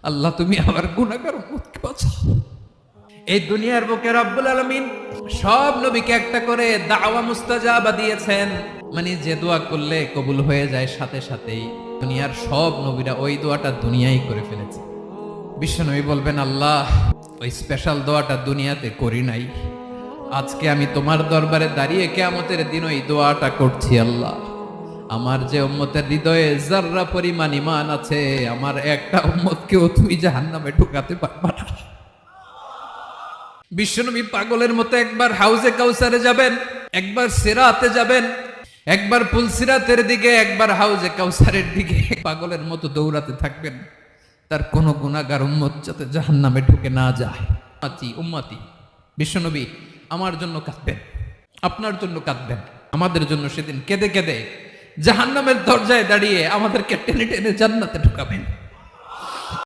আল্লাহ তুমি আমার গুনাহগার উম্মতকে বাঁচাও। এই দুনিয়ার বুকে রব্বুল আলামিন সব নবীকে একটা করে দাওয়া মুস্তাজাবা দিয়েছেন, মানে যে দোয়া করলে কবুল হয়ে যায় সাথে সাথেই। দুনিয়ার সব নবীরা ওই দোয়াটা দুনিয়ায় করে ফেলেছে। বিশ্বনবী বলবেন, আল্লাহ ওই স্পেশাল দোয়াটা দুনিয়াতে করি নাই, আজকে আমি তোমার দরবারে দাঁড়িয়ে কিয়ামতের দিন ওই দোয়াটা করছি। আল্লাহ আমার যে উম্মতের হৃদয়ে যাররা পরিমাণ ঈমান আছে, আমার একটা উম্মতকেও তুমি জাহান্নামে ঢুকাতে পারবা না। বিশ্বনবী পাগলের মতো একবার হাউজে কাউসারে যাবেন, একবার সিরাতে যাবেন, একবার পুলসিরাতের দিকে, একবার হাউজে কাউসারের দিকে, পাগলের মতো দৌড়াতে থাকবেন, তার কোন গুনাহগার উম্মত যাতে জাহান্নামে ঢুকে না যায়। উম্মতি বিশ্বনবী আমার জন্য কাঁদবেন, আপনার জন্য কাঁদবেন, আমাদের জন্য সেদিন কেঁদে কেঁদে জাহান্নামের দরজায় দাঁড়িয়ে আমাদেরকে টেনে টেনে জান্নাতে ঢুকাবেন।